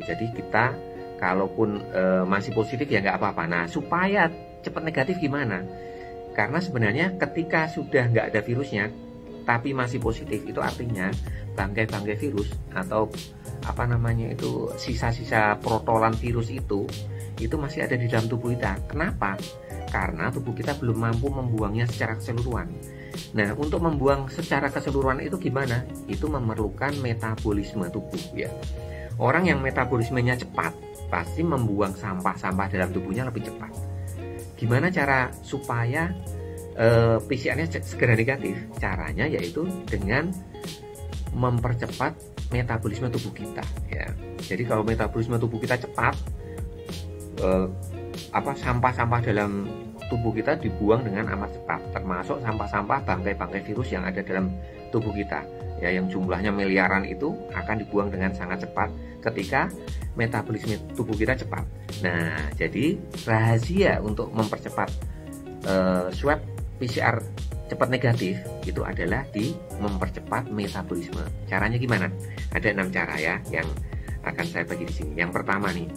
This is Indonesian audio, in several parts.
Jadi kita kalaupun masih positif ya nggak apa-apa. Nah, supaya cepat negatif gimana? Karena sebenarnya ketika sudah nggak ada virusnya tapi masih positif, itu artinya bangkai-bangkai virus atau apa namanya itu, sisa-sisa protolan virus itu masih ada di dalam tubuh kita. Kenapa? Karena tubuh kita belum mampu membuangnya secara keseluruhan. Nah, untuk membuang secara keseluruhan itu gimana? Itu memerlukan metabolisme tubuh ya. Orang yang metabolismenya cepat pasti membuang sampah-sampah dalam tubuhnya lebih cepat. Gimana cara supaya PCR-nya segera negatif? Caranya yaitu dengan mempercepat metabolisme tubuh kita ya. Jadi kalau metabolisme tubuh kita cepat, sampah-sampah dalam tubuh kita dibuang dengan amat cepat, termasuk sampah-sampah bangkai-bangkai virus yang ada dalam tubuh kita ya, yang jumlahnya miliaran itu akan dibuang dengan sangat cepat ketika metabolisme tubuh kita cepat. Nah, jadi rahasia untuk mempercepat swab PCR cepat negatif itu adalah di mempercepat metabolisme. Caranya gimana? Ada 6 cara ya yang akan saya bagi di sini. Yang pertama nih,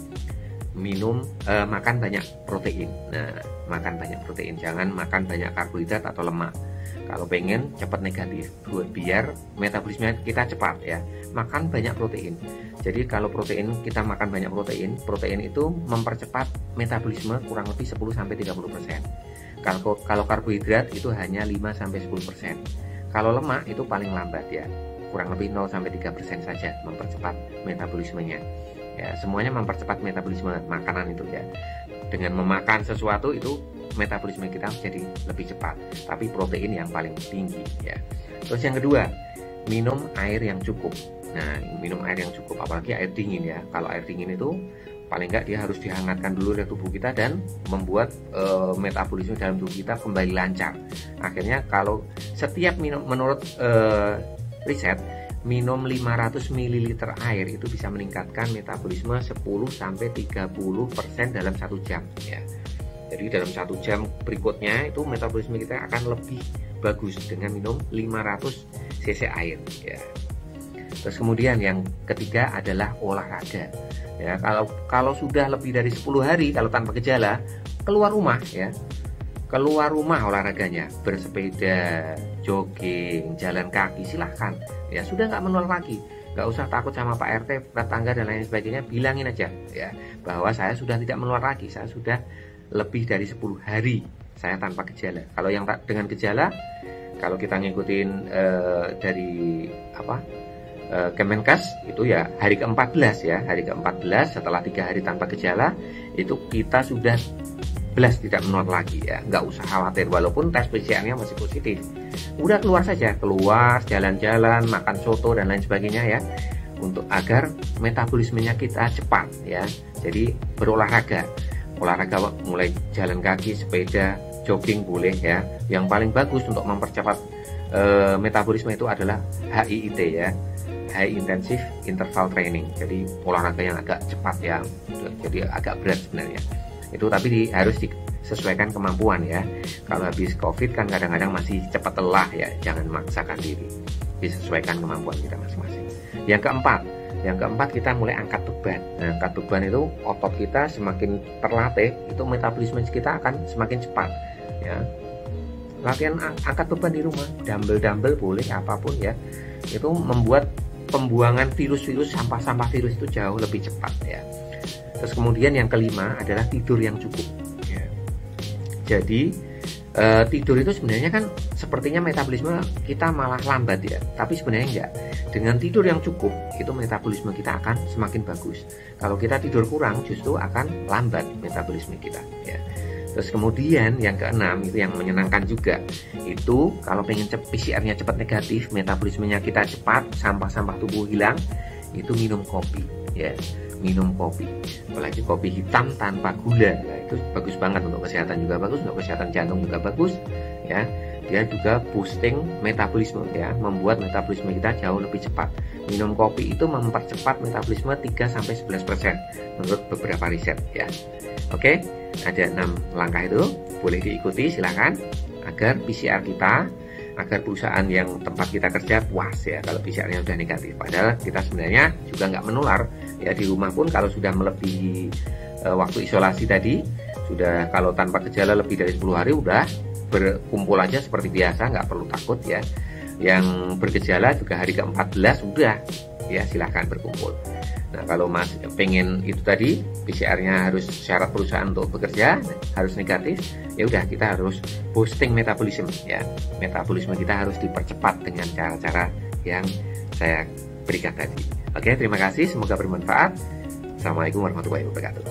makan banyak protein. Nah, makan banyak protein, jangan makan banyak karbohidrat atau lemak. Kalau pengen cepat negatif, biar metabolisme kita cepat ya, makan banyak protein. Jadi kalau kita makan banyak protein itu mempercepat metabolisme kurang lebih 10-30%. Kalau karbohidrat itu hanya 5-10%. Kalau lemak itu paling lambat ya, kurang lebih 0-3% saja mempercepat metabolismenya. Ya, semuanya mempercepat metabolisme makanan itu ya. Dengan memakan sesuatu itu metabolisme kita jadi lebih cepat, tapi protein yang paling tinggi ya. Terus yang kedua, minum air yang cukup. Nah, minum air yang cukup, apalagi air dingin ya. Kalau air dingin itu paling nggak dia harus dihangatkan dulu oleh tubuh kita dan membuat metabolisme dalam tubuh kita kembali lancar. Akhirnya kalau setiap minum, menurut riset, minum 500 ml air itu bisa meningkatkan metabolisme 10-30% dalam 1 jam ya. Jadi dalam 1 jam berikutnya itu metabolisme kita akan lebih bagus dengan minum 500 cc air ya. Terus kemudian yang ketiga adalah olahraga ya. Kalau sudah lebih dari 10 hari kalau tanpa gejala, keluar rumah ya. Keluar rumah olahraganya, bersepeda, jogging, jalan kaki, silahkan ya. Sudah nggak menular lagi, nggak usah takut sama Pak RT, tetangga dan lain sebagainya. Bilangin aja ya bahwa saya sudah tidak menular lagi, saya sudah lebih dari 10 hari saya tanpa gejala. Kalau yang dengan gejala, kalau kita ngikutin dari Kemenkes itu ya hari ke-14 ya, hari ke-14 setelah 3 hari tanpa gejala itu kita sudah belas tidak menular lagi ya. Nggak usah khawatir walaupun tes PCR-nya masih positif. Udah keluar saja, keluar jalan-jalan, makan soto dan lain sebagainya ya, untuk agar metabolismenya kita cepat ya. Jadi berolahraga, mulai jalan kaki, sepeda, jogging boleh ya. Yang paling bagus untuk mempercepat metabolisme itu adalah HIIT ya, High Intensive Interval Training. Jadi olahraga yang agak cepat ya, jadi agak berat sebenarnya. Itu tapi harus disesuaikan kemampuan ya. Kalau habis COVID kan kadang-kadang masih cepat lelah ya, jangan memaksakan diri, disesuaikan kemampuan kita masing-masing. Yang keempat kita mulai angkat beban. Nah, angkat beban itu otot kita semakin terlatih, itu metabolisme kita akan semakin cepat ya. Latihan angkat beban di rumah, dumbbell boleh, apapun ya, itu membuat pembuangan virus-virus, sampah-sampah virus itu jauh lebih cepat ya. Terus kemudian yang kelima adalah tidur yang cukup ya. Jadi tidur itu sebenarnya kan sepertinya metabolisme kita malah lambat ya, tapi sebenarnya enggak. Dengan tidur yang cukup itu metabolisme kita akan semakin bagus. Kalau kita tidur kurang justru akan lambat metabolisme kita ya. Terus kemudian yang keenam itu yang menyenangkan juga, itu kalau pengen PCR-nya cepat negatif, metabolismenya kita cepat, sampah-sampah tubuh hilang, itu minum kopi ya. Minum kopi, apalagi kopi hitam tanpa gula ya, itu bagus banget untuk kesehatan, juga bagus untuk kesehatan jantung, juga bagus ya. Dia juga boosting metabolisme ya, membuat metabolisme kita jauh lebih cepat. Minum kopi itu mempercepat metabolisme 3-11% menurut beberapa riset ya. Oke, ada 6 langkah itu boleh diikuti silakan agar PCR kita agar perusahaan yang tempat kita kerja puas ya kalau PCR-nya sudah negatif. Padahal kita sebenarnya juga nggak menular ya, di rumah pun kalau sudah melebihi waktu isolasi tadi, sudah kalau tanpa gejala lebih dari 10 hari udah berkumpul aja seperti biasa, nggak perlu takut ya. Yang bergejala juga hari ke-14 sudah ya, silahkan berkumpul. Nah kalau Mas pengen itu tadi PCR-nya harus syarat perusahaan untuk bekerja harus negatif, ya udah kita harus boosting metabolisme ya. Metabolisme kita harus dipercepat dengan cara-cara yang saya berikan tadi. Oke, terima kasih, semoga bermanfaat. Assalamualaikum warahmatullahi wabarakatuh.